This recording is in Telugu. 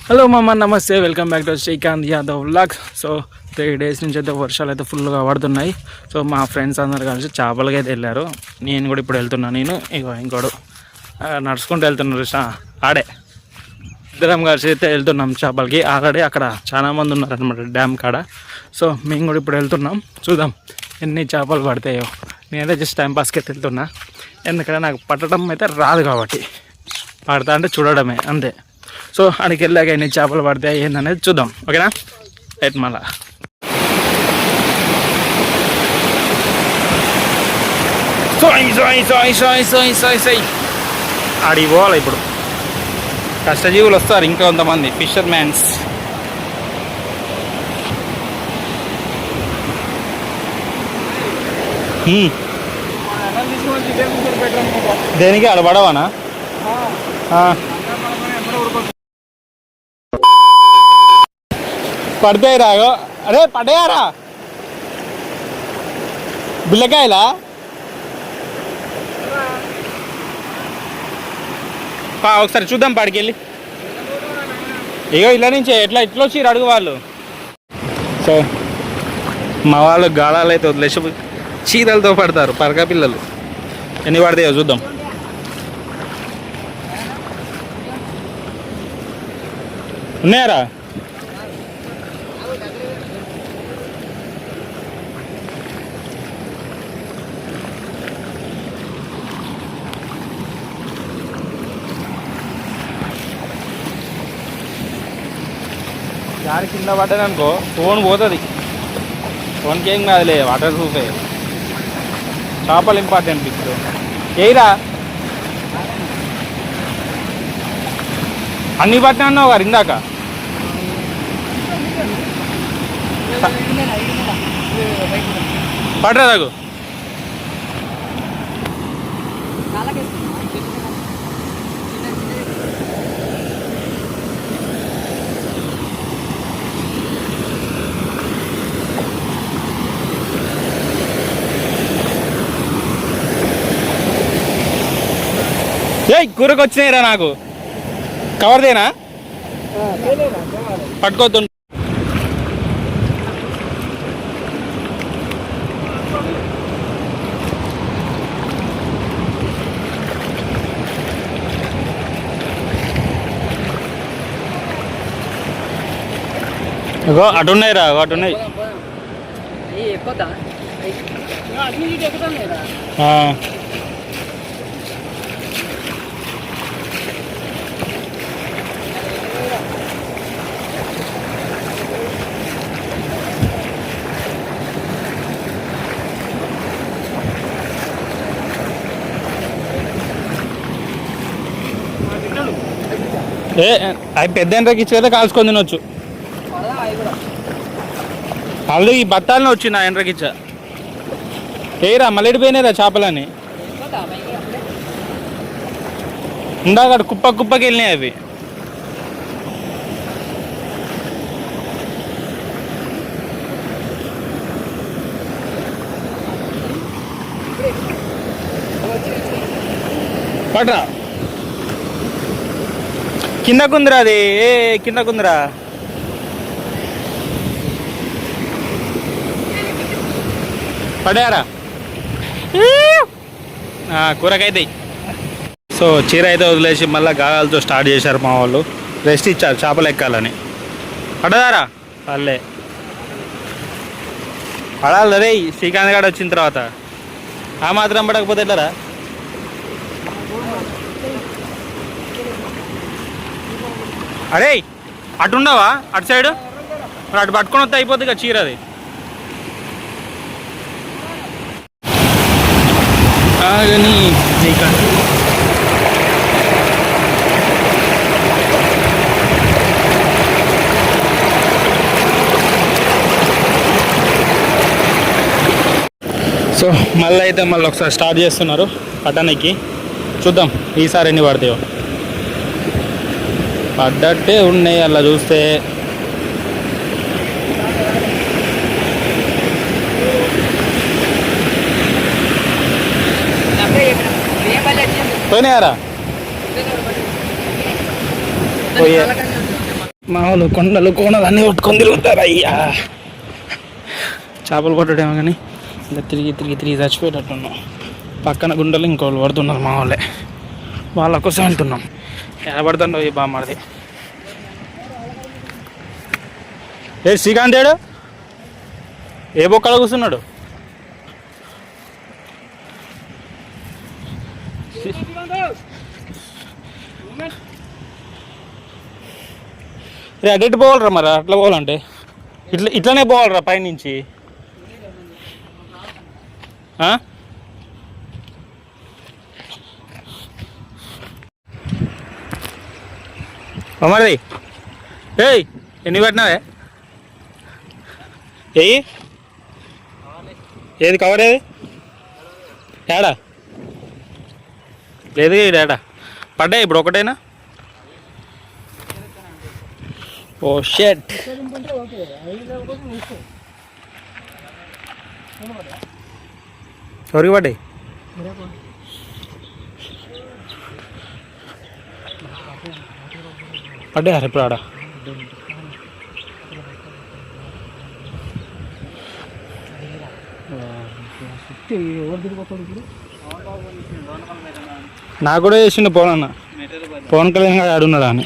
హలో మామ, నమస్తే. Welcome back to Srikanth Yadav vlog. So 3 days నుంచి అయితే వర్షాలు అయితే ఫుల్గా పడుతున్నాయి. సో మా ఫ్రెండ్స్ అందరు కలిసి చేపలకి అయితే వెళ్ళారు. నేను కూడా ఇప్పుడు వెళ్తున్నాను. ఇంకోడు నడుచుకుంటూ వెళ్తున్నారు. ఆడే ఇద్దరం కలిసి అయితే వెళ్తున్నాం చేపలకి. ఆల్రెడీ అక్కడ చాలా మంది ఉన్నారనమాట డ్యామ్ కాడ. సో మేము కూడా ఇప్పుడు వెళ్తున్నాం. చూద్దాం ఎన్ని చేపలు పడతాయో. నేనైతే జస్ట్ టైంపాస్కి అయితే వెళ్తున్నా, ఎందుకంటే నాకు పట్టడం అయితే రాదు కాబట్టి. పడతా అంటే చూడడమే అంతే. సో అక్కడికి వెళ్ళాక ఎన్ని చేపలు పడతాయి ఏందనేది చూద్దాం. ఓకేనా? రైట్. మళ్ళా ఆడికి పోవాలి ఇప్పుడు. కష్టజీవులు వస్తారు ఇంకా కొంతమంది ఫిషర్ మ్యాన్స్. దేనికి ఆడ పడవానా? పడతాయి రాగో. అరే పడ్డాయారా బిల్లకాయలా? ఒకసారి చూద్దాం పాడికెళ్ళి. ఇగో ఇలా నుంచి ఎట్లా వచ్చి అడుగు వాళ్ళు. సో మా వాళ్ళు గాళాలు అయితే వదిలేసి చీరలతో పడతారు. పరక పిల్లలు ఎన్ని పడతాయో చూద్దాం. ఉన్నాయారా? దారి కింద పడ్డదనుకో ఫోన్ పోతుంది. ఫోన్కి ఏం కాదులే, వాటర్ ప్రూఫే. చేపలు ఇంపార్టెంట్ ఇప్పుడు. ఏయిరా అన్ని పట్టినా అన్నావు గారు ఇందాక. పడరా తగు. ఏ కూరకు వచ్చినాయిరా నాకు. కవర్దేనా? పట్టుకోద్దు. ఇగో అటున్నాయిరా, అటున్నాయి. అవి పెద్ద ఎండ్రకి ఇచ్చి కాల్చుకొని తినొచ్చు. ఆల్రెడీ ఈ బత్తాలని వచ్చి నా ఎండ్రకిచ్చా. ఏరా మల్లెడిపోయినాయిరా చేపలని. ఇందాక కుప్పకి వెళ్ళినాయి అవి. పట్రా కిందకుందిరా. అది కిందకుందిరా. పడారా కూరకైతే. సో చీర అయితే వదిలేసి మళ్ళీ గాయాలతో స్టార్ట్ చేశారు మా వాళ్ళు. రెస్ట్ ఇచ్చారు చేపలు ఎక్కాలని. పడదారా వాళ్ళే పడాలి. రే శ్రీకాంత్ గారు వచ్చిన తర్వాత ఆ మాత్రం పడకపోతే ఎట్లరా? అరే అటుండవా అటు సైడు? అటు పట్టుకొని వస్తే అయిపోతుంది కదా చీర. అది ఆగని సో మళ్ళీ ఒకసారి స్టార్ట్ చేస్తున్నారు పట్టణానికి. చూద్దాం ఈసారి ఎన్ని పడతాయో. పడ్డట్టే ఉన్నాయి అలా చూస్తే. పోయినాయారా? పోయే మా వాళ్ళు కొండలు కోనలు అన్నీ కొట్టుకొని తిరుగుతారు అయ్యా. చేపలు పట్టడేమో కానీ ఇలా తిరిగి తిరిగి తిరిగి చచ్చిపోయేటట్టున్నాం. పక్కన గుండెలు ఇంకోళ్ళు పడుతున్నారు మా వాళ్ళే, వాళ్ళ కోసం వెళ్తున్నాం. ఎలా పడుతుండో ఈ బామ్మది. ఏ శ్రీకాంత్ ఏడు ఏ బొక్కలో కూర్చున్నాడు? రే అటు పోవాలరా, మరి అట్లా పోవాలంటే ఇట్లానే పోవాలరా పైనుంచి. మరిది ఏయ్ ఎన్ని పెట్టినావే? ఏది కవర్ ఏది? ఏడా లేదు ఏడా పడ్డాయి ఇప్పుడు ఒకటేనా? ఓ షెట్. ఎవరికి పడ్డాయి? పడ్డారు ఇప్పుడు ఆడ. నాకు కూడా చేసిండు పవన్ అన్న, పవన్ కళ్యాణ్ గారు ఆడున్నాడు అని.